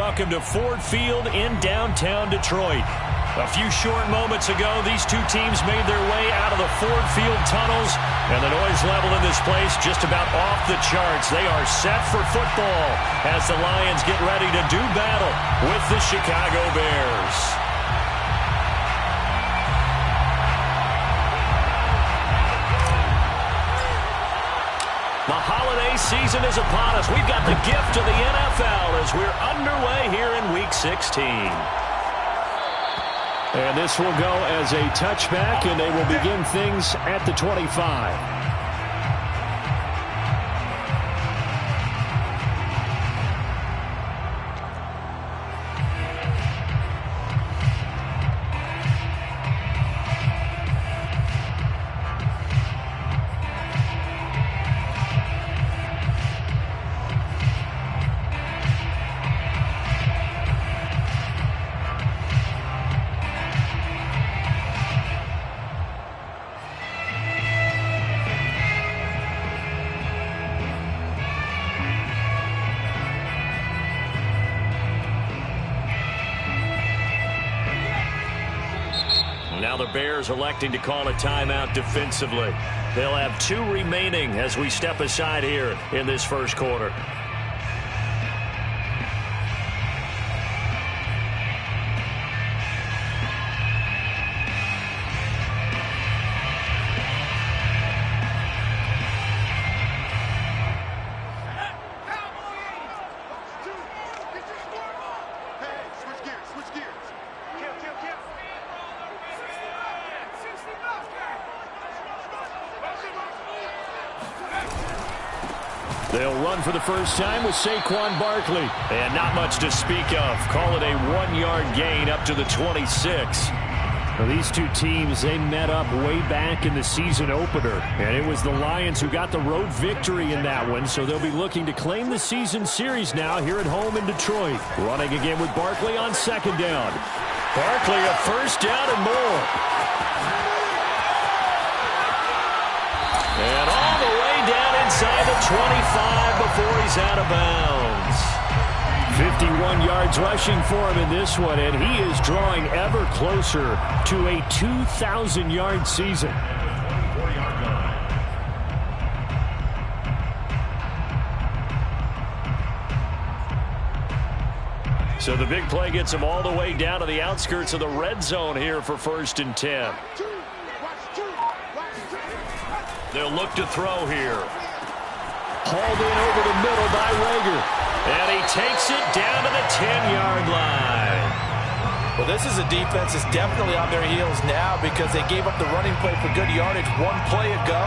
welcome to Ford Field in downtown Detroit. A few short moments ago, these two teams made their way out of the Ford Field tunnels, and the noise level in this place just about off the charts. They are set for football as the Lions get ready to do battle with the Chicago Bears. The holiday season is upon us. We've got the gift of the NFL as we're underway here in Week 16. And this will go as a touchback, and they will begin things at the 25. Now the Bears electing to call a timeout defensively. They'll have 2 remaining as we step aside here in this first quarter. They'll run for the first time with Saquon Barkley. And not much to speak of. Call it a 1-yard gain up to the 26. Well, these two teams, they met up way back in the season opener. And it was the Lions who got the road victory in that one. So they'll be looking to claim the season series now here at home in Detroit. Running again with Barkley on second down. Barkley a first down and more. And all the way down inside the 25 before he's out of bounds. 51 yards rushing for him in this one, and he is drawing ever closer to a 2,000-yard season. So the big play gets him all the way down to the outskirts of the red zone here for 1st and 10. They'll look to throw here. Hauled in over the middle by Rager. And he takes it down to the 10-yard line. Well, this is a defense that's definitely on their heels now because they gave up the running play for good yardage 1 play ago.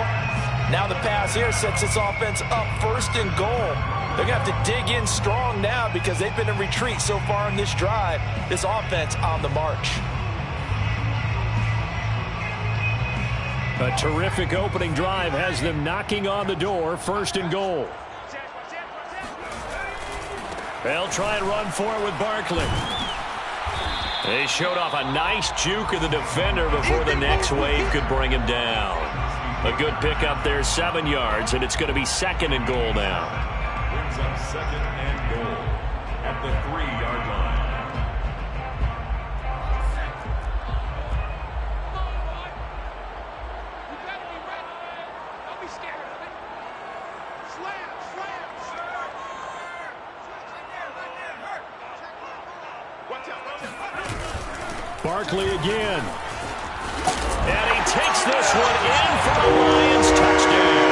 Now the pass here sets this offense up 1st and goal. They're going to have to dig in strong now because they've been in retreat so far in this drive. This offense on the march. A terrific opening drive has them knocking on the door. 1st and goal. They'll try and run for it with Barkley. They showed off a nice juke of the defender before the next wave could bring him down. A good pickup there, 7 yards, and it's going to be 2nd and goal now. Brings up 2nd and goal at the 3-yard line. Barkley again. And he takes this one in for the Lions touchdown.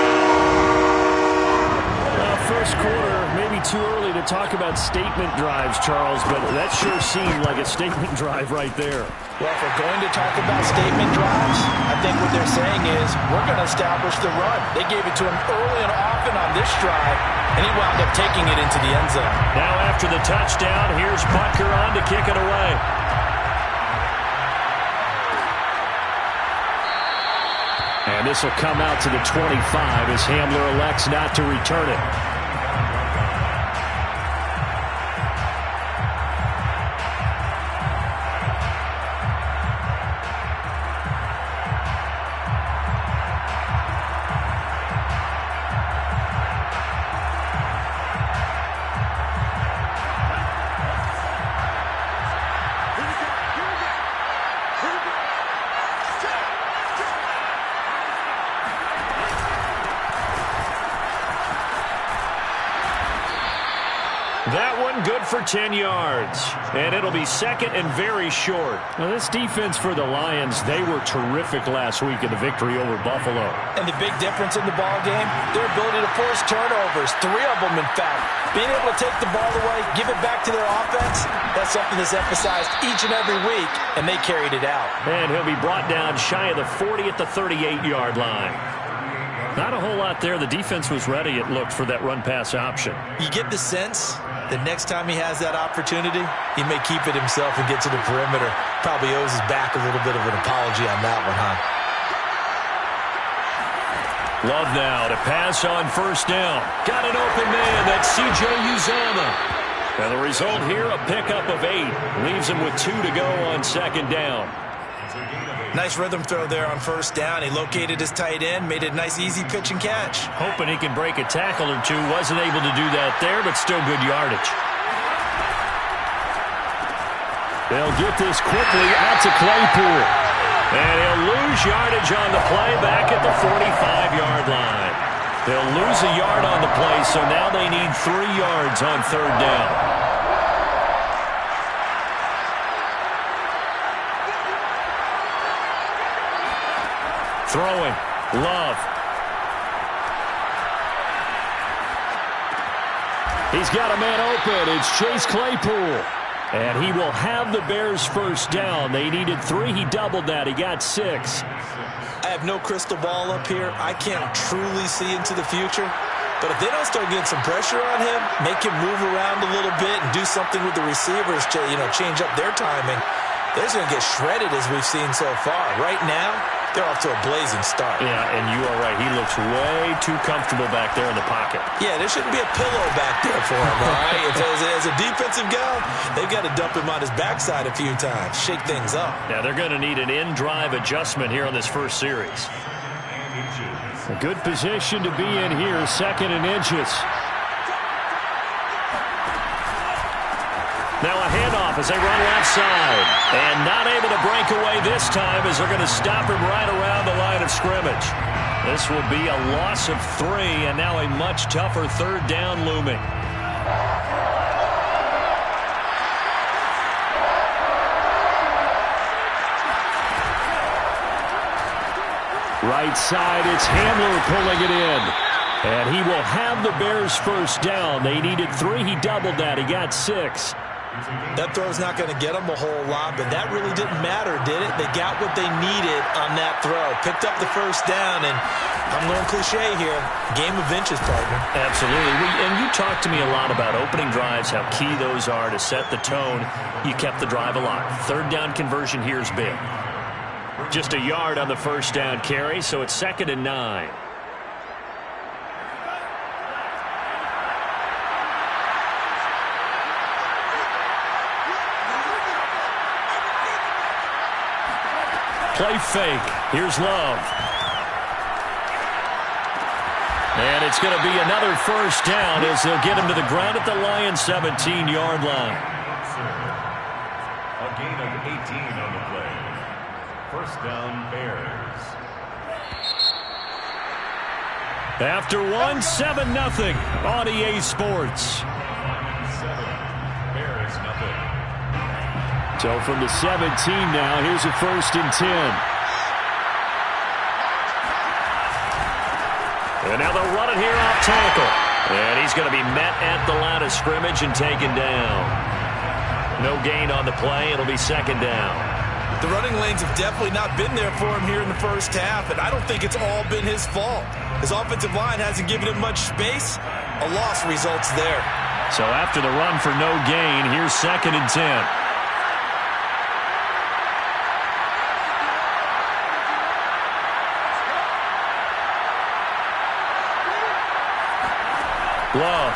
First quarter, maybe too early to talk about statement drives, Charles, but that sure seemed like a statement drive right there. Well, if we're going to talk about statement drives, I think what they're saying is we're going to establish the run. They gave it to him early and often on this drive, and he wound up taking it into the end zone. Now after the touchdown, here's Butker on to kick it away. And this will come out to the 25 as Hamler elects not to return it. good for 10 yards. And it'll be second and very short. Now, this defense for the Lions, they were terrific last week in the victory over Buffalo. And the big difference in the ball game, their ability to force turnovers, 3 of them, in fact. Being able to take the ball away, give it back to their offense, that's something that's emphasized each and every week, and they carried it out. And he'll be brought down shy of the 40 at the 38-yard line. Not a whole lot there. The defense was ready, it looked, for that run-pass option. You get the sense that next time he has that opportunity, he may keep it himself and get to the perimeter. Probably owes his back a little bit of an apology on that one, huh? Love now to pass on first down. Got an open man. That's C.J. Uzomah. And the result here, a pickup of 8. Leaves him with 2 to go on second down. Nice rhythm throw there on first down. He located his tight end, made it a nice easy pitch and catch. Hoping he can break a tackle or two. Wasn't able to do that there, but still good yardage. They'll get this quickly out to Claypool. And he'll lose yardage on the play back at the 45-yard line. They'll lose a yard on the play, so now they need 3 yards on third down. Throwing. Love. He's got a man open. It's Chase Claypool. And he will have the Bears first down. They needed 3. He doubled that. He got 6. I have no crystal ball up here. I can't truly see into the future. But if they don't start getting some pressure on him, make him move around a little bit and do something with the receivers to, change up their timing, they're just going to get shredded as we've seen so far. Right now, they're off to a blazing start. Yeah, and you are right. He looks way too comfortable back there in the pocket. Yeah, there shouldn't be a pillow back there for him, all right? As a defensive guy, they've got to dump him on his backside a few times, shake things up. Yeah, they're going to need an in-drive adjustment here on this first series. A good position to be in here, second and inches. Now a handoff as they run left side. And not able to break away this time as they're going to stop him right around the line of scrimmage. This will be a loss of 3, and now a much tougher third down looming. Right side, it's Hamler pulling it in. And he will have the Bears first down. They needed 3. He doubled that. He got 6. That throw's not going to get them a whole lot, but that really didn't matter, did it? They got what they needed on that throw. Picked up the first down, and I'm going cliche here. Game of inches, partner. Absolutely. And you talked to me a lot about opening drives, how key those are to set the tone. You kept the drive alive. Third down conversion here is big. Just a yard on the first down carry, so it's second and 9. Play fake. Here's Love. And it's going to be another first down as they'll get him to the ground at the Lions' 17-yard line. A gain of 18 on the play. First down, Bears. After 1, 7-0 on EA Sports. 7, Bears nothing. So from the 17 now, here's a first and 10. And now they'll run it here off tackle. And he's going to be met at the line of scrimmage and taken down. No gain on the play. It'll be second down. The running lanes have definitely not been there for him here in the first half, and I don't think it's all been his fault. His offensive line hasn't given him much space. A loss results there. So after the run for no gain, here's second and 10. Love.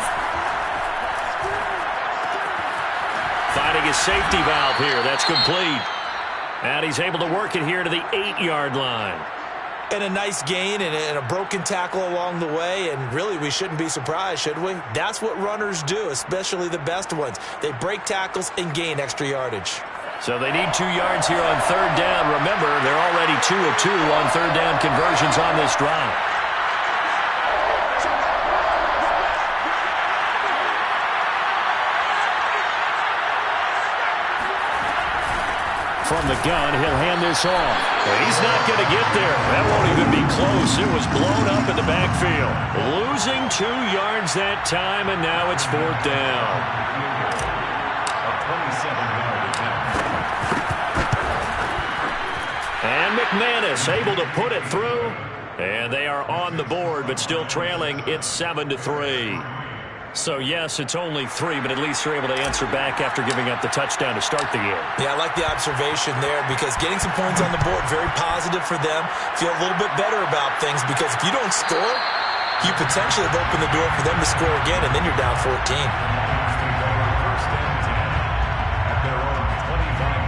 Finding his safety valve here. That's complete. And he's able to work it here to the 8-yard line. And a nice gain and a broken tackle along the way. And really, we shouldn't be surprised, should we? That's what runners do, especially the best ones. They break tackles and gain extra yardage. So they need 2 yards here on third down. Remember, they're already 2 of 2 on third down conversions on this drive. from the gun. He'll hand this off. And he's not going to get there. That won't even be close. It was blown up in the backfield. Losing 2 yards that time, and now it's 4th down. A 27-yard attempt. And McManus able to put it through. And they are on the board, but still trailing. It's 7-3. So, yes, it's only 3, but at least they're able to answer back after giving up the touchdown to start the game. Yeah, I like the observation there because getting some points on the board, very positive for them. Feel a little bit better about things because if you don't score, you potentially have opened the door for them to score again, and then you're down 14. First and 10 at their own 25-yard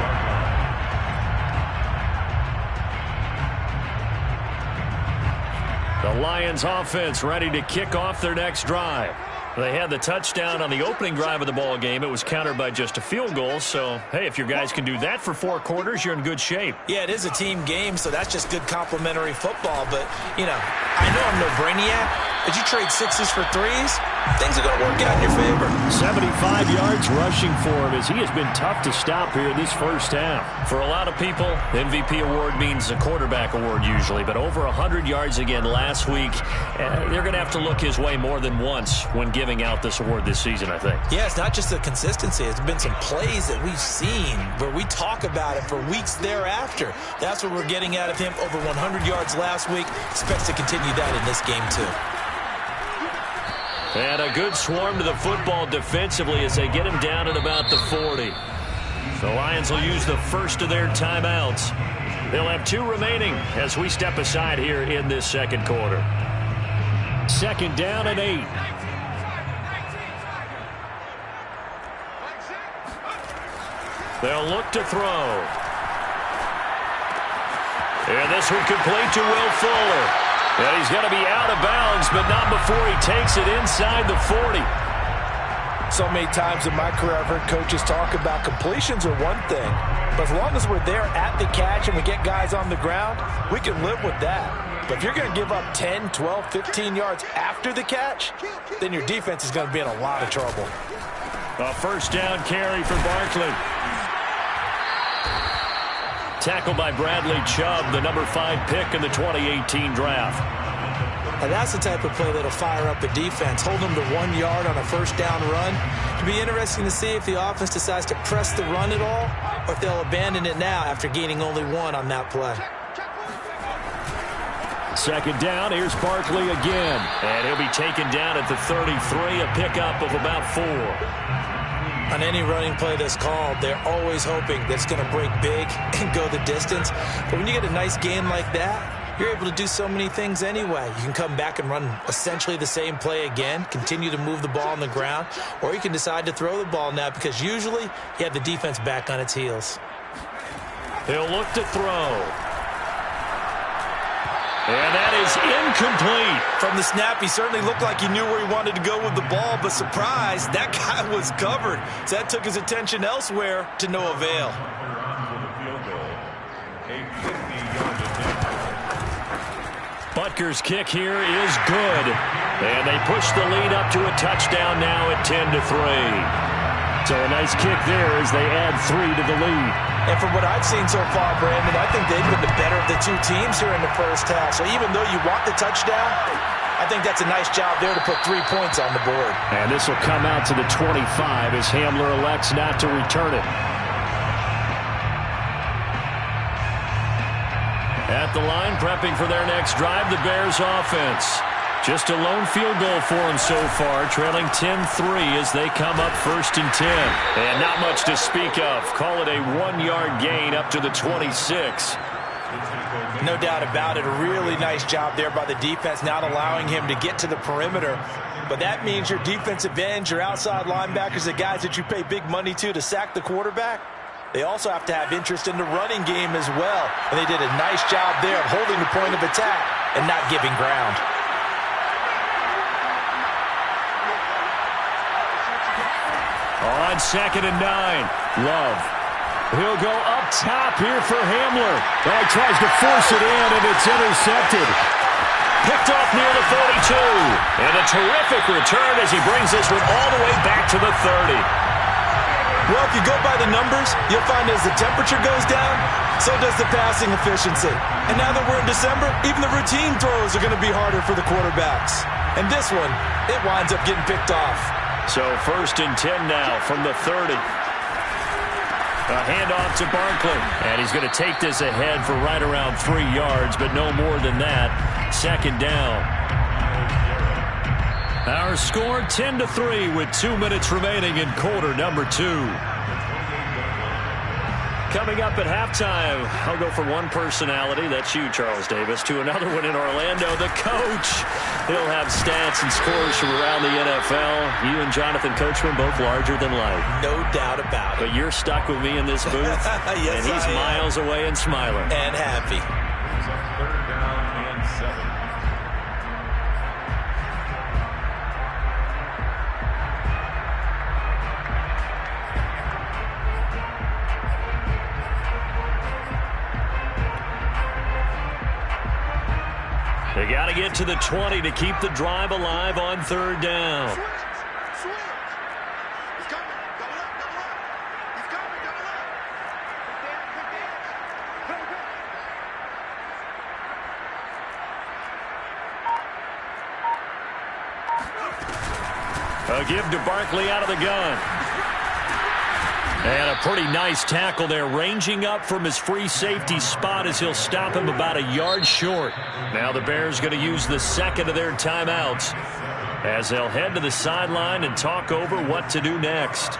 line. The Lions offense ready to kick off their next drive. They had the touchdown on the opening drive of the ball game. It was countered by just a field goal. So, hey, if your guys can do that for 4 quarters, you're in good shape. Yeah, it is a team game, so that's just good complimentary football. But, you know, I know I'm no brainiac, but you trade 6s for 3s, things are going to work out in your favor. 75 yards rushing for him as he has been tough to stop here this first half. For a lot of people, MVP award means a quarterback award usually, but over 100 yards again last week. They're going to have to look his way more than once when giving out this award this season, I think. Yeah, it's not just the consistency. It's been some plays that we've seen where we talk about it for weeks thereafter. That's what we're getting out of him. Over 100 yards last week. Expects to continue that in this game, too. And a good swarm to the football defensively as they get him down at about the 40. The Lions will use the first of their timeouts. They'll have 2 remaining as we step aside here in this second quarter. 2nd down and 8. They'll look to throw. And this one complete to Will Fuller. And he's going to be out of bounds, but not before he takes it inside the 40. So many times in my career, I've heard coaches talk about completions are one thing. But as long as we're there at the catch and we get guys on the ground, we can live with that. But if you're going to give up 10, 12, 15 yards after the catch, then your defense is going to be in a lot of trouble. A 1st down carry for Barkley. Tackled by Bradley Chubb, the number 5 pick in the 2018 draft. And that's the type of play that'll fire up the defense. Hold them to 1 yard on a 1st down run. It'll be interesting to see if the offense decides to press the run at all or if they'll abandon it now after gaining only 1 on that play. 2nd down, here's Barkley again. And he'll be taken down at the 33, a pickup of about 4. On any running play that's called, they're always hoping that it's going to break big and go the distance. But when you get a nice gain like that, you're able to do so many things anyway. You can come back and run essentially the same play again, continue to move the ball on the ground, or you can decide to throw the ball now because usually you have the defense back on its heels. He'll look to throw. And that is incomplete. From the snap, he certainly looked like he knew where he wanted to go with the ball, but surprise, that guy was covered. So that took his attention elsewhere to no avail. Butker's kick here is good. And they push the lead up to a touchdown now at 10-3. So a nice kick there as they add 3 to the lead. And from what I've seen so far, Brandon, I think they've been the better of the 2 teams here in the first half. So even though you want the touchdown, I think that's a nice job there to put 3 points on the board. And this will come out to the 25 as Hamler elects not to return it. At the line, prepping for their next drive, the Bears offense. Just a lone field goal for them so far, trailing 10-3 as they come up 1st and 10. And not much to speak of. Call it a 1-yard gain up to the 26. No doubt about it. A really nice job there by the defense, not allowing him to get to the perimeter. But that means your defensive ends, your outside linebackers, the guys that you pay big money to sack the quarterback, they also have to have interest in the running game as well. And they did a nice job there of holding the point of attack and not giving ground. On 2nd and 9, Love. He'll go up top here for Hamler. He tries to force it in, and it's intercepted. Picked off near the 42. And a terrific return as he brings this one all the way back to the 30. Well, if you go by the numbers, you'll find as the temperature goes down, so does the passing efficiency. And now that we're in December, even the routine throws are going to be harder for the quarterbacks. And this one, it winds up getting picked off. So 1st and 10 now from the 30. A handoff to Barkley. And he's going to take this ahead for right around 3 yards, but no more than that. 2nd down. Our score 10-3 with 2 minutes remaining in quarter number 2. Coming up at halftime, I'll go from one personality, that's you, Charles Davis, to another one in Orlando, the coach. He'll have stats and scores from around the NFL. You and Jonathan Coachman both larger than life. No doubt about it. But you're stuck with me in this booth, yes, and he's miles away and smiling. And happy. It's on 3rd down and 7. They got to get to the 20 to keep the drive alive on 3rd down. A give to Barkley out of the gun. And a pretty nice tackle there, ranging up from his free safety spot as he'll stop him about a yard short. Now the Bears going to use the 2nd of their timeouts as they'll head to the sideline and talk over what to do next.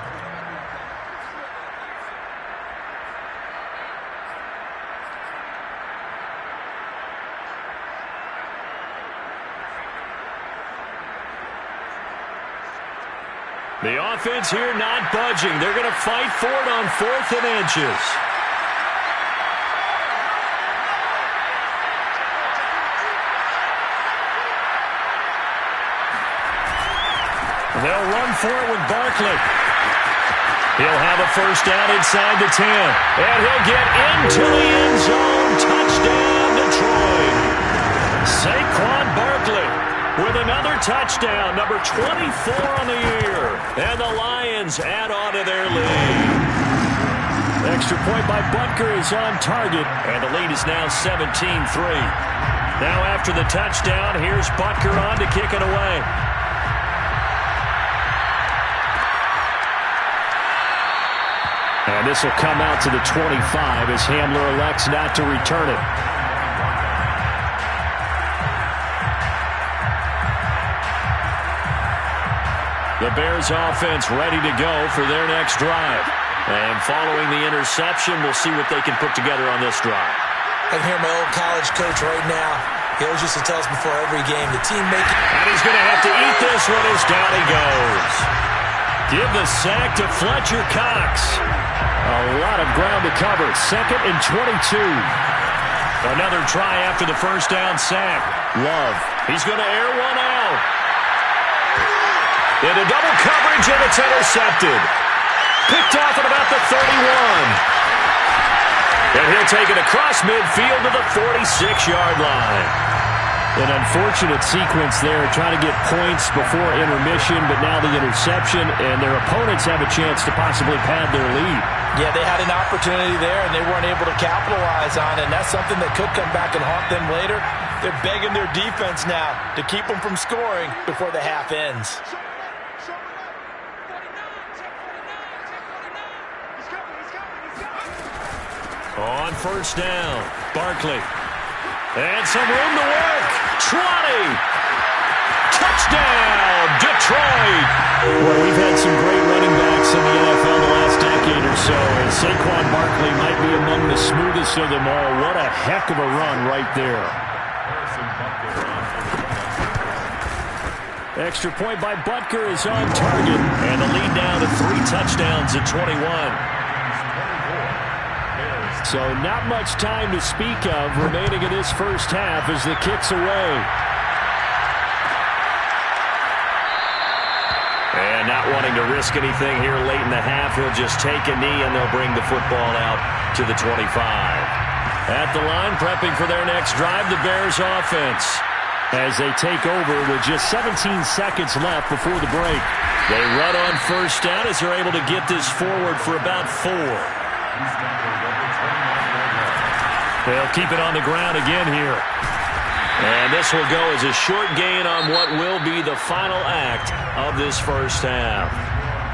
The offense here not budging. They're going to fight for it on 4th and inches. They'll run for it with Barkley. He'll have a 1st down inside the 10. And he'll get into the end zone. Touchdown, Detroit. Saquon Barkley with another touchdown, number 24 on the year. And the Lions add on to their lead. Extra point by Butker is on target, and the lead is now 17-3. Now after the touchdown, here's Butker on to kick it away. And this will come out to the 25 as Hamler elects not to return it. The Bears offense ready to go for their next drive. And following the interception, we'll see what they can put together on this drive. I can hear my old college coach right now. He always used to tell us before every game, the team making... And he's going to have to eat this one as down he goes. Give the sack to Fletcher Cox. A lot of ground to cover. 2nd and 22. Another try after the 1st down sack. Love. He's going to air one out. Into double coverage, and it's intercepted. Picked off at about the 31. And he'll take it across midfield to the 46-yard line. An unfortunate sequence there, trying to get points before intermission, but now the interception, and their opponents have a chance to possibly pad their lead. Yeah, they had an opportunity there, and they weren't able to capitalize on it, and that's something that could come back and haunt them later. They're begging their defense now to keep them from scoring before the half ends. On 1st down, Barkley. And some room to work. 20. Touchdown, Detroit. Well, we've had some great running backs in the NFL the last decade or so, and Saquon Barkley might be among the smoothest of them all. What a heck of a run right there. Extra point by Butker is on target, and the lead now to 3 touchdowns at 21. So not much time to speak of remaining in this 1st half as the kick's away. And not wanting to risk anything here late in the half, he'll just take a knee and they'll bring the football out to the 25. At the line, prepping for their next drive, the Bears offense. as they take over with just 17 seconds left before the break. They run on first down as they're able to get this forward for about 4. They'll keep it on the ground again here. And this will go as a short gain on what will be the final act of this first half.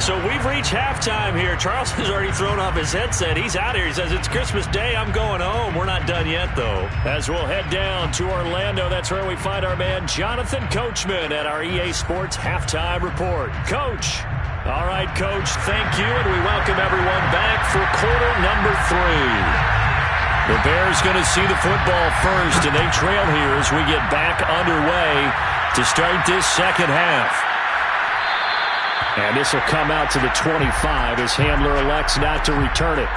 So we've reached halftime here. Charles has already thrown off his headset. He's out here. He says, it's Christmas Day. I'm going home. We're not done yet, though. As we'll head down to Orlando, that's where we find our man Jonathan Coachman at our EA Sports Halftime Report. Coach. All right, Coach, thank you, and we welcome everyone back for quarter number 3. The Bears going to see the football first, and they trail here as we get back underway to start this second half. And this will come out to the 25 as Handler elects not to return it.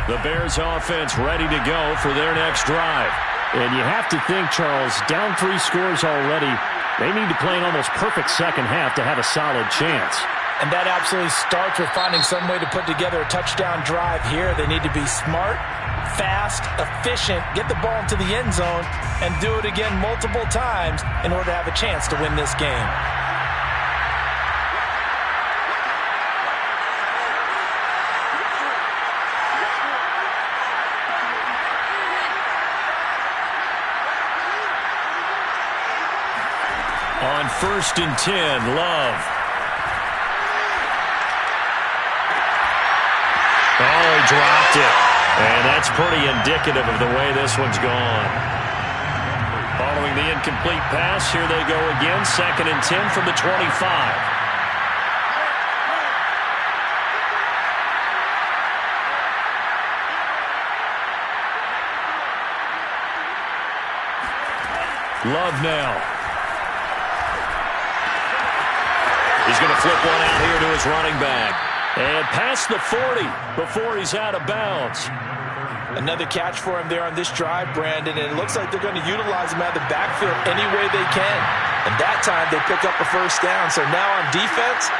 The Bears offense ready to go for their next drive. And you have to think, Charles, down 3 scores already. They need to play an almost perfect second half to have a solid chance. And that absolutely starts with finding some way to put together a touchdown drive here. They need to be smart, fast, efficient, get the ball into the end zone, and do it again multiple times in order to have a chance to win this game. On 1st and 10, Love. Oh, he dropped it. And that's pretty indicative of the way this one's gone. Following the incomplete pass, here they go again. 2nd and 10 from the 25. Love now. He's going to flip one out here to his running back. And past the 40 before he's out of bounds. Another catch for him there on this drive, Brandon, and it looks like they're going to utilize him out of the backfield any way they can. And that time they pick up a first down. So now on defense,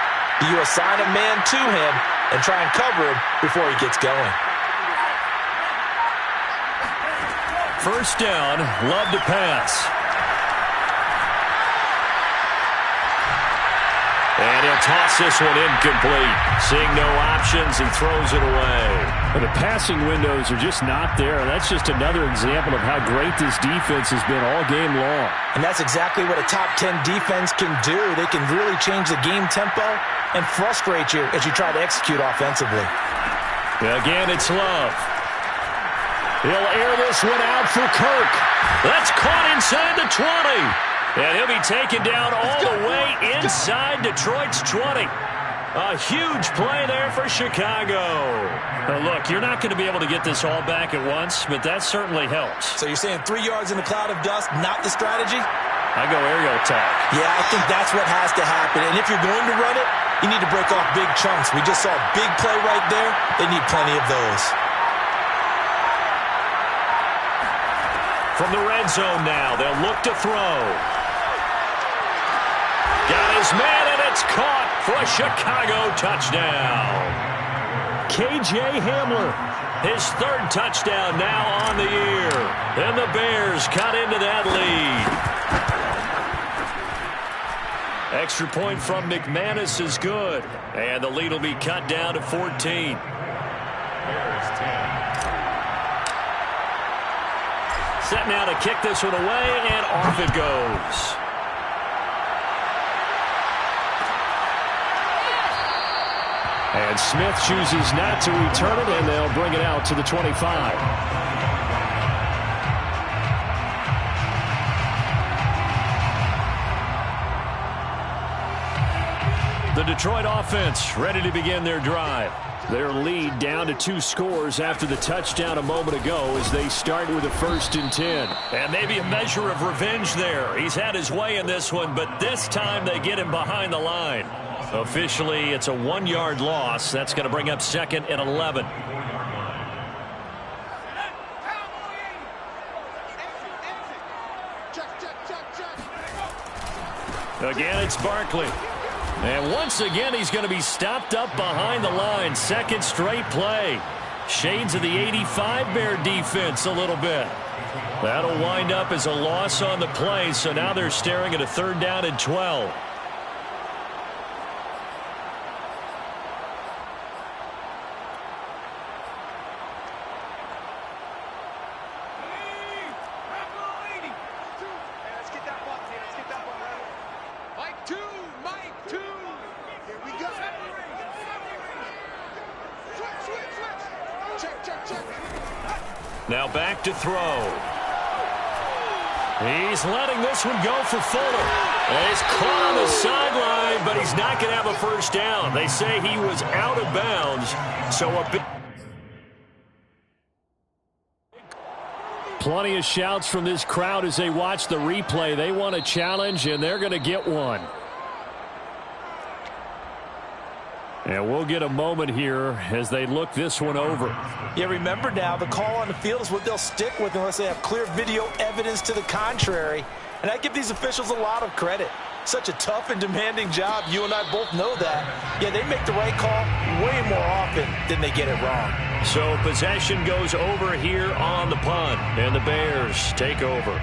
you assign a man to him and try and cover him before he gets going. First down, Love to pass. And he'll toss this one incomplete. Seeing no options, he throws it away. And the passing windows are just not there. That's just another example of how great this defense has been all game long. And that's exactly what a top 10 defense can do. They can really change the game tempo and frustrate you as you try to execute offensively. Again, it's Love. He'll air this one out for Kirk. That's caught inside the 20. And he'll be taken down all the way inside Detroit's 20. A huge play there for Chicago. Now look, you're not going to be able to get this all back at once, but that certainly helps. So you're saying 3 yards in a cloud of dust, not the strategy? I go aerial attack. Yeah, I think that's what has to happen. And if you're going to run it, you need to break off big chunks. We just saw a big play right there. They need plenty of those. From the red zone now, they'll look to throw. Got his man, and it's caught for a Chicago touchdown. K.J. Hamler, his 3rd touchdown now on the year. And the Bears cut into that lead. Extra point from McManus is good. And the lead will be cut down to 14. Bears 10. Set now to kick this one away, and off it goes. And Smith chooses not to return it, and they'll bring it out to the 25. The Detroit offense ready to begin their drive. Their lead down to 2 scores after the touchdown a moment ago as they start with a 1st and 10. And maybe a measure of revenge there. He's had his way in this one, but this time they get him behind the line. Officially, it's a 1-yard loss. That's going to bring up 2nd and 11. Again, it's Barkley. And once again, he's going to be stopped up behind the line. Second straight play. Shades of the 85 Bear defense a little bit. That'll wind up as a loss on the play, so now they're staring at a 3rd down and 12. Now back to throw. He's letting this one go for Fuller. He's caught on the sideline, but he's not going to have a first down. They say he was out of bounds, so a big... Plenty of shouts from this crowd as they watch the replay. They want a challenge, and they're going to get one. And we'll get a moment here as they look this one over. Yeah, remember now, the call on the field is what they'll stick with unless they have clear video evidence to the contrary. And I give these officials a lot of credit. Such a tough and demanding job. You and I both know that. Yeah, they make the right call way more often than they get it wrong. So possession goes over here on the punt, and the Bears take over.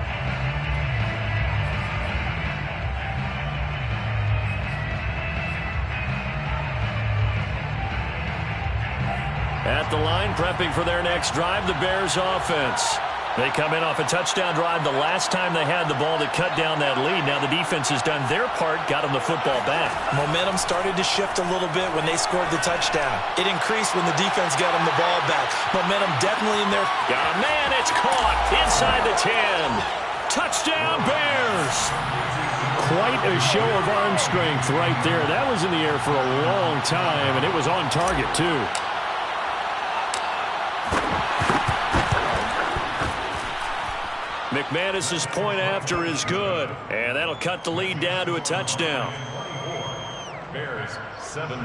At the line, prepping for their next drive, the Bears offense. They come in off a touchdown drive the last time they had the ball to cut down that lead. Now the defense has done their part, got them the football back. Momentum started to shift a little bit when they scored the touchdown. It increased when the defense got them the ball back. Momentum definitely in there. Got a man, it's caught inside the 10. Touchdown, Bears! Quite a show of arm strength right there. That was in the air for a long time, and it was on target, too. McManus's point after is good, and that'll cut the lead down to a touchdown. Bears 17.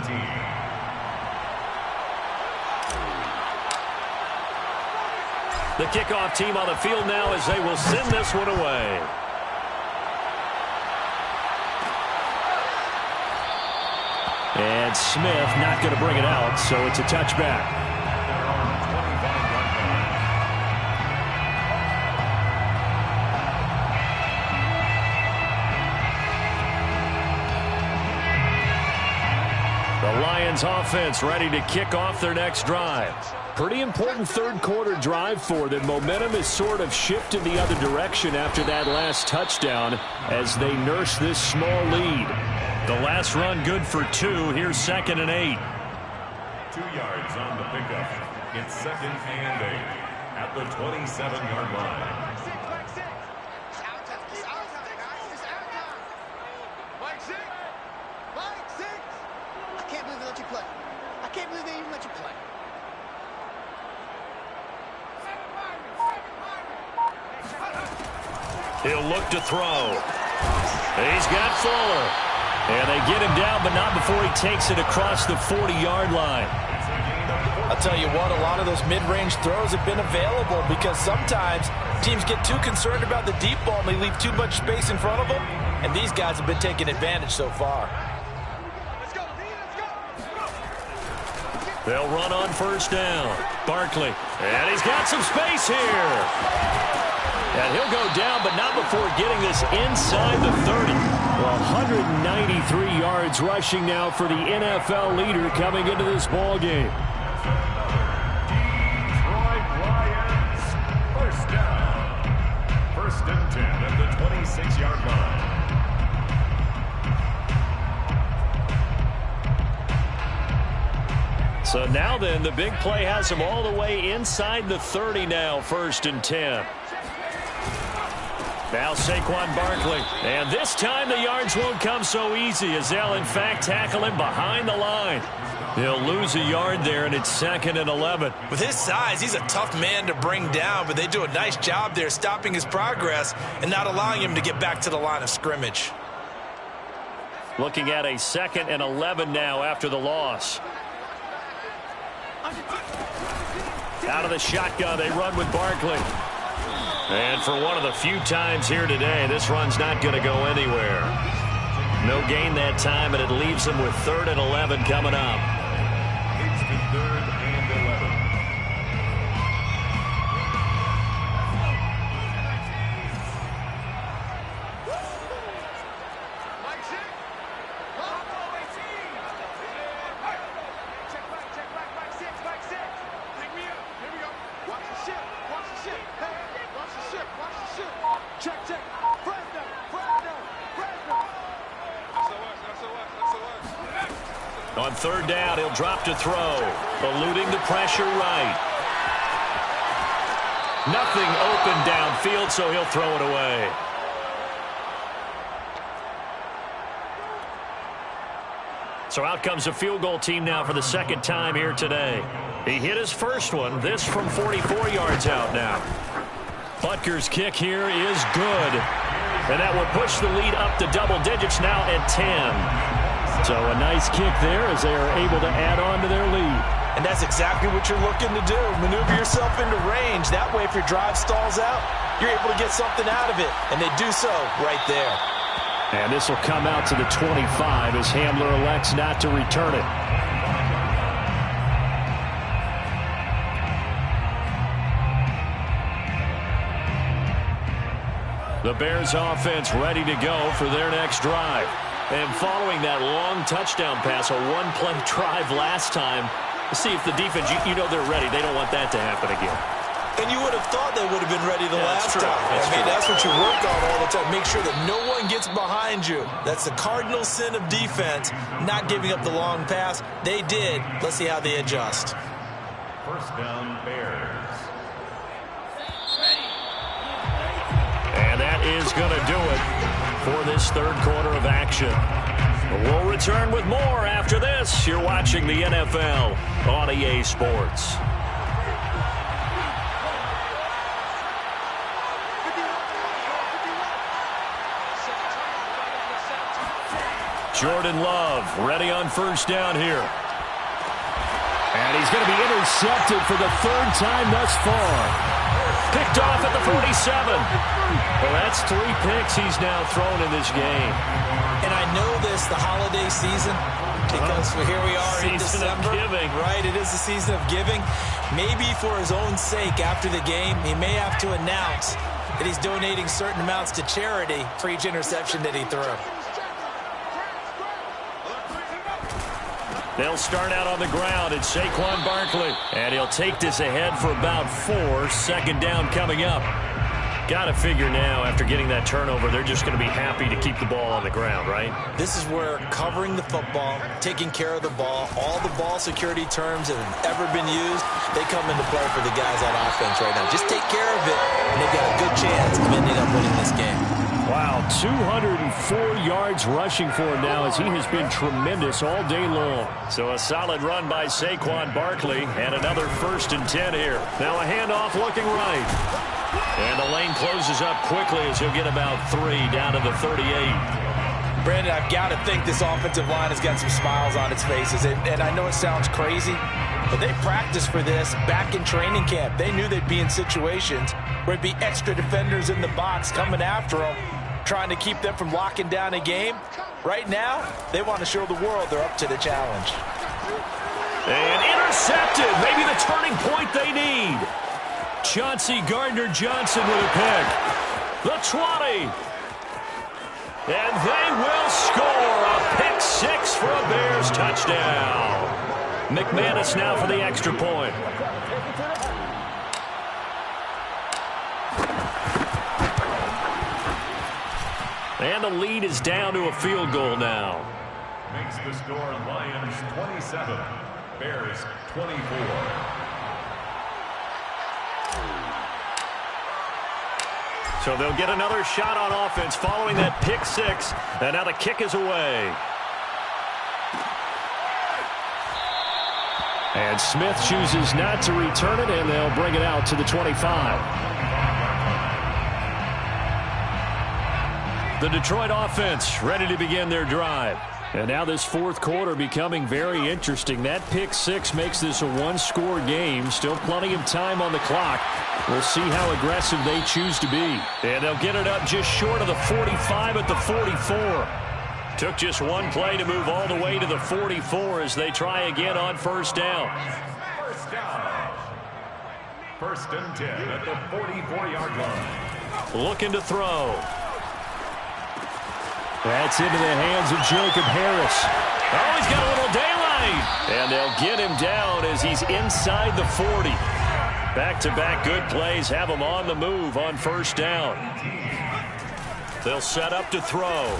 The kickoff team on the field now as they will send this one away. And Smith not going to bring it out, so it's a touchback. The Lions offense ready to kick off their next drive. Pretty important third quarter drive for them. Momentum has sort of shifted the other direction after that last touchdown as they nurse this small lead. The last run good for 2. Here's 2nd and 8. 2 yards on the pickup. It's 2nd and 8 at the 27-yard line. He'll look to throw. He's got Fuller. And they get him down, but not before he takes it across the 40-yard line. I'll tell you what, a lot of those mid-range throws have been available because sometimes teams get too concerned about the deep ball and they leave too much space in front of them. And these guys have been taking advantage so far. They'll run on first down. Barkley. And he's got some space here. And he'll go down, but not before getting this inside the 30. Well, 193 yards rushing now for the NFL leader coming into this ball game. Detroit Lions, first down. 1st and 10 at the 26-yard line. So now then, the big play has him all the way inside the 30 now, 1st and 10. Now Saquon Barkley. And this time the yards won't come so easy as they'll, in fact, tackle him behind the line. He'll lose a yard there, and it's 2nd and 11. With his size, he's a tough man to bring down, but they do a nice job there stopping his progress and not allowing him to get back to the line of scrimmage. Looking at a 2nd and 11 now after the loss. Out of the shotgun, they run with Barkley. And for one of the few times here today, this run's not going to go anywhere. No gain that time, and it leaves them with 3rd and 11 coming up. It's the 3rd and 11. On 3rd down, he'll drop to throw, eluding the pressure right. Nothing open downfield, so he'll throw it away. So out comes a field goal team now for the 2nd time here today. He hit his first one, this from 44 yards out now. Butker's kick here is good. And that will push the lead up to double digits now at 10. So a nice kick there as they are able to add on to their lead. And that's exactly what you're looking to do. Maneuver yourself into range. That way, if your drive stalls out, you're able to get something out of it. And they do so right there. And this will come out to the 25 as Hamler elects not to return it. The Bears offense ready to go for their next drive. And following that long touchdown pass, a one-play drive last time, see if the defense, you know they're ready. They don't want that to happen again. And you would have thought they would have been ready the last time. That's what you work on all the time. Make sure that no one gets behind you. That's the cardinal sin of defense, not giving up the long pass. They did. Let's see how they adjust. 1st down, Bears. And that is going to do it for this 3rd quarter of action. We'll return with more after this. You're watching the NFL on EA Sports. Jordan Love ready on 1st down here. And he's going to be intercepted for the 3rd time thus far. Picked off at the 47. Well, that's 3 picks he's now thrown in this game. And I know this, the holiday season, because here we are in December. Season of giving. Right, it is the season of giving. Maybe for his own sake after the game, he may have to announce that he's donating certain amounts to charity for each interception that he threw. They'll start out on the ground. It's Saquon Barkley. And he'll take this ahead for about 4. 2nd down coming up. Got to figure now, after getting that turnover, they're just going to be happy to keep the ball on the ground, right? This is where covering the football, taking care of the ball, all the ball security terms that have ever been used, they come into play for the guys on offense right now. Just take care of it, and they've got a good chance of ending up winning this game. Wow, 204 yards rushing for him now as he has been tremendous all day long. So a solid run by Saquon Barkley and another 1st and 10 here. Now a handoff looking right. And the lane closes up quickly as he'll get about 3 down to the 38. Brandon, I've got to think this offensive line has got some smiles on its faces. And I know it sounds crazy, but they practiced for this back in training camp. They knew they'd be in situations where it'd be extra defenders in the box coming after them, trying to keep them from locking down a game. Right now, they want to show the world they're up to the challenge. And intercepted. Maybe the turning point they need. Chauncey Gardner-Johnson with a pick. The 20. And they will score a pick 6 for a Bears touchdown. McManus now for the extra point. And the lead is down to a field goal now. Makes the score Lions 27, Bears 24. So they'll get another shot on offense following that pick 6. And now the kick is away. And Smith chooses not to return it, and they'll bring it out to the 25. The Detroit offense ready to begin their drive. And now this 4th quarter becoming very interesting. That pick 6 makes this a one-score game. Still plenty of time on the clock. We'll see how aggressive they choose to be. And they'll get it up just short of the 45 at the 44. Took just one play to move all the way to the 44 as they try again on first down. First down. First and 10 at the 44-yard line. Looking to throw. That's into the hands of Jacob Harris. Oh, he's got a little daylight. And they'll get him down as he's inside the 40. Back-to-back good plays have him on the move on first down. They'll set up to throw.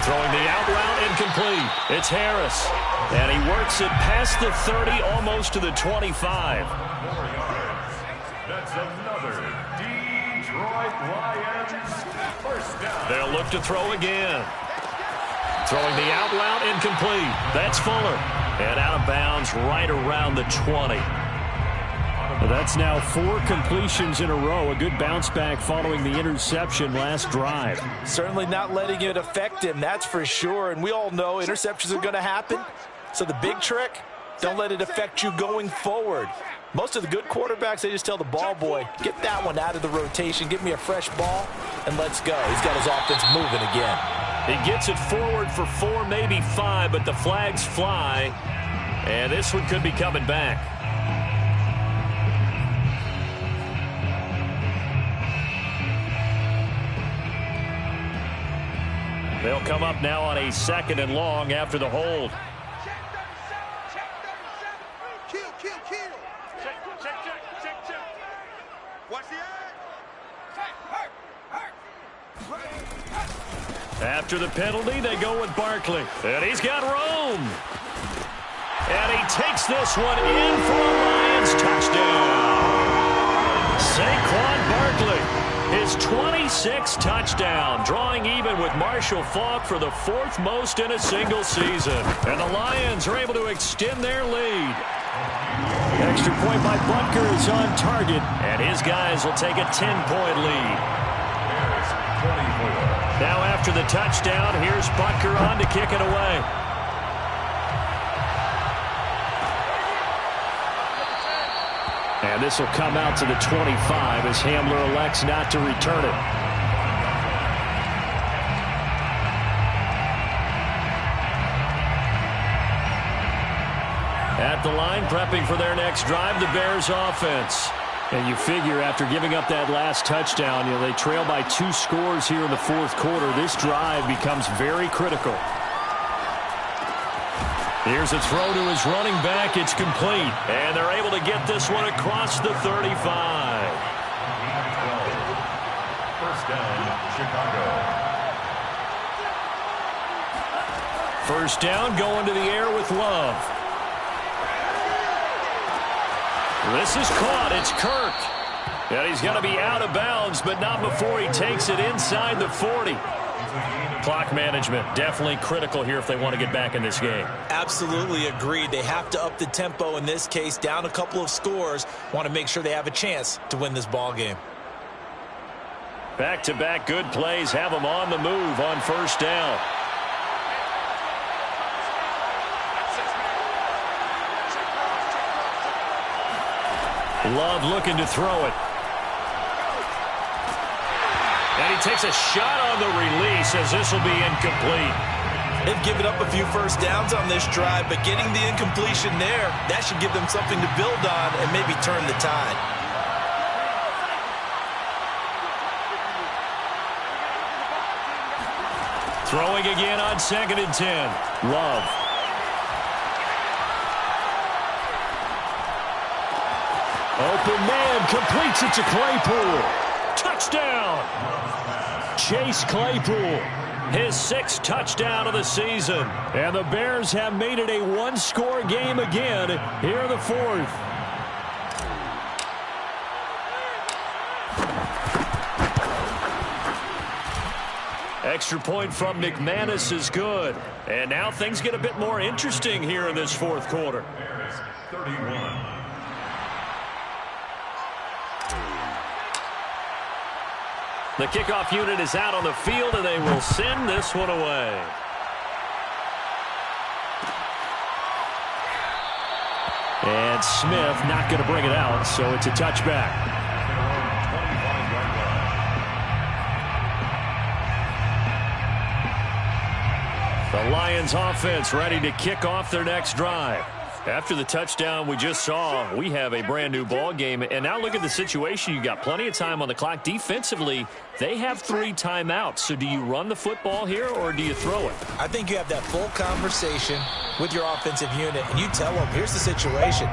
Throwing the out route incomplete. It's Harris. And he works it past the 30, almost to the 25. 4 yards. That's another Detroit Lions first down. They'll look to throw again. Throwing the out route incomplete. That's Fuller. And out of bounds right around the 20. Well, that's now 4 completions in a row. A good bounce back following the interception last drive. Certainly not letting it affect him, that's for sure. And we all know interceptions are going to happen. So the big trick, don't let it affect you going forward. Most of the good quarterbacks, they just tell the ball boy, get that one out of the rotation, give me a fresh ball, and let's go. He's got his offense moving again. He gets it forward for 4, maybe 5, but the flags fly. And this one could be coming back. They'll come up now on a 2nd and long after the hold. After the penalty, they go with Barkley. And he's got room. And he takes this one in for a Lions touchdown. Saquon Barkley. His 26th touchdown, drawing even with Marshall Faulk for the 4th most in a single season. And the Lions are able to extend their lead. Extra point by Butker is on target, and his guys will take a 10-point lead. Now after the touchdown, here's Butker on to kick it away. And this will come out to the 25 as Hamler elects not to return it. At the line, prepping for their next drive, the Bears offense. And you figure after giving up that last touchdown, they trail by 2 scores here in the 4th quarter. This drive becomes very critical. Here's a throw to his running back. It's complete. And they're able to get this one across the 35. First down, Chicago. First down, going to the air with Love. This is caught. It's Kirk. And he's going to be out of bounds, but not before he takes it inside the 40. Clock management definitely critical here if they want to get back in this game. Absolutely agreed. They have to up the tempo in this case, down a couple of scores. Want to make sure they have a chance to win this ball game. Back-to-back good plays have them on the move on first down. Love looking to throw it. And he takes a shot on the release as this will be incomplete. They've given up a few first downs on this drive, but getting the incompletion there, that should give them something to build on and maybe turn the tide. Throwing again on 2nd and 10. Love. Open man completes it to Claypool. Touchdown! Chase Claypool, his 6th touchdown of the season. And the Bears have made it a 1-score game again here in the 4th. Extra point from McManus is good. And now things get a bit more interesting here in this 4th quarter. Bears 31. The kickoff unit is out on the field, and they will send this one away. And Smith not going to bring it out, so it's a touchback. The Lions offense ready to kick off their next drive. After the touchdown we just saw, we have a brand new ball game. And now look at the situation. You got plenty of time on the clock. Defensively, they have 3 timeouts. So do you run the football here or do you throw it? I think you have that full conversation with your offensive unit, and you tell them, here's the situation.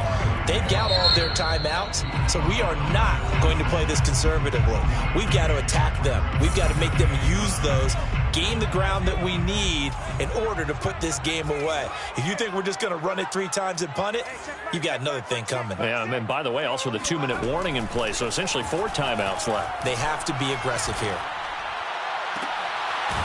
They've got all of their timeouts, so we are not going to play this conservatively. We've got to attack them. We've got to make them use those, gain the ground that we need in order to put this game away. If you think we're just going to run it 3 times and punt it, you've got another thing coming. Yeah, and by the way, also the 2-minute warning in play, so essentially 4 timeouts left. They have to be aggressive here.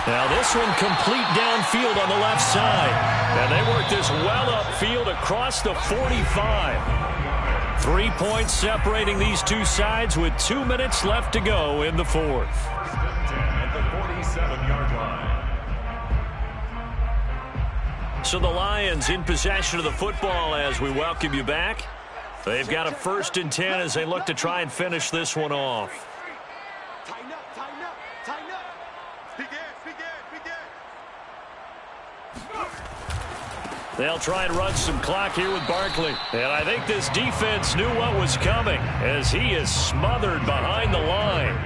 Now this one complete downfield on the left side. And they work this well upfield across the 45. 3 points separating these two sides with 2 minutes left to go in the 4th. At the 47-yard line. So the Lions in possession of the football as we welcome you back. They've got a 1st and 10 as they look to try and finish this one off. Tighten up, tighten up, tighten up. Big ass, big ass, big ass. They'll try and run some clock here with Barkley. And I think this defense knew what was coming as he is smothered behind the line.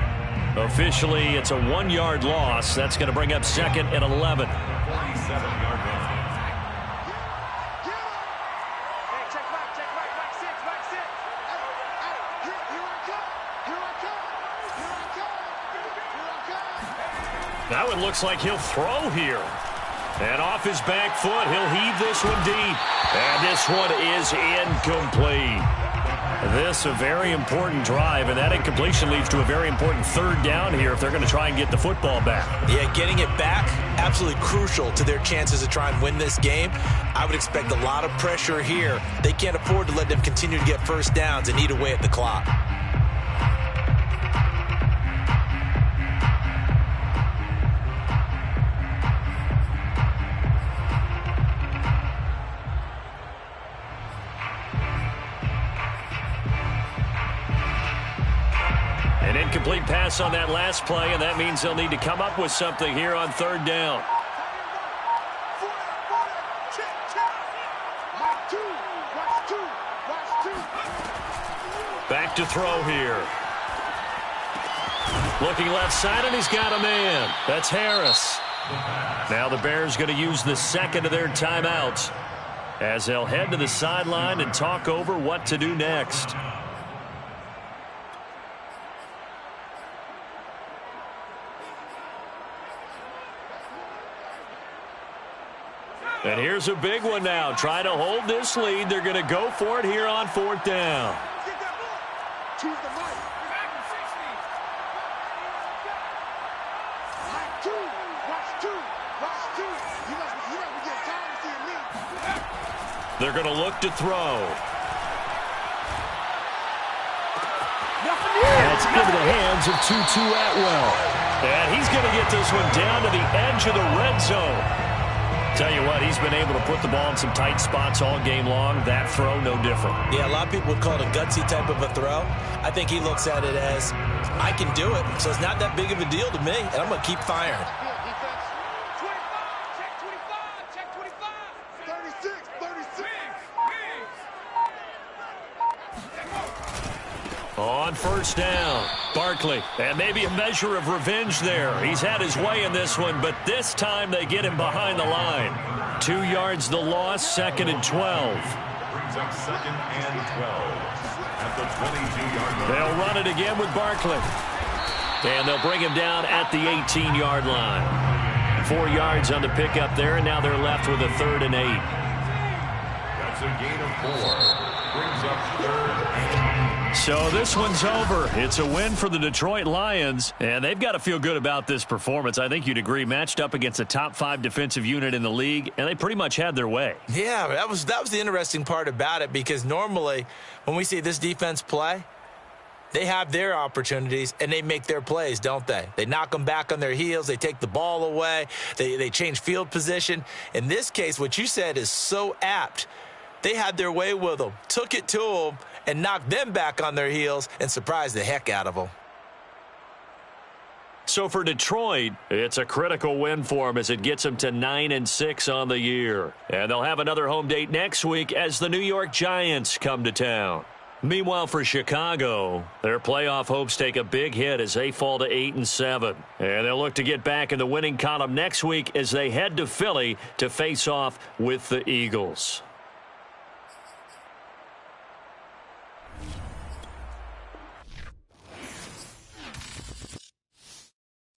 Officially, it's a 1-yard loss. That's going to bring up 2nd and 11. 47-yard line. Now it looks like he'll throw here. And off his back foot, he'll heave this one deep. And this one is incomplete. This a very important drive, and that incompletion leads to a very important 3rd down here if they're going to try and get the football back. Yeah, getting it back, absolutely crucial to their chances to try and win this game. I would expect a lot of pressure here. They can't afford to let them continue to get 1st downs and eat away at the clock. An incomplete pass on that last play, and that means they'll need to come up with something here on 3rd down. Back to throw here. Looking left side, and he's got a man. That's Harris. Now the Bears going to use the 2nd of their timeouts as they'll head to the sideline and talk over what to do next. And here's a big one now. Trying to hold this lead. They're going to go for it here on 4th down. Choose the right. Watch 2. Watch 2. You must be getting time to see it lead. They're going to look to throw. That's into the hands of Tutu Atwell. And he's going to get this one down to the edge of the red zone. Tell you what, he's been able to put the ball in some tight spots all game long. That throw, no different. Yeah, a lot of people would call it a gutsy type of a throw. I think he looks at it as, I can do it, so it's not that big of a deal to me, and I'm going to keep firing. 36. On 1st down, Barkley, and maybe a measure of revenge there. He's had his way in this one, but this time they get him behind the line. 2 yards the loss, 2nd and 12. Brings up 2nd and 12 at the 22-yard line. They'll run it again with Barkley. And they'll bring him down at the 18-yard line. 4 yards on the pickup there, and now they're left with a 3rd and 8. That's a gain of 4. Brings up 3rd and 8. So this one's over. It's a win for the Detroit Lions, and they've got to feel good about this performance. I think you'd agree, matched up against a top 5 defensive unit in the league, and they pretty much had their way. Yeah, that was the interesting part about it, because normally when we see this defense play, they have their opportunities and they make their plays, don't they? They knock them back on their heels. They take the ball away. They change field position. In this case, what you said is so apt. They had their way with them, took it to them, and knocked them back on their heels and surprised the heck out of them. So for Detroit, it's a critical win for them as it gets them to 9-6 on the year. And they'll have another home date next week as the New York Giants come to town. Meanwhile, for Chicago, their playoff hopes take a big hit as they fall to 8-7. And they'll look to get back in the winning column next week as they head to Philly to face off with the Eagles.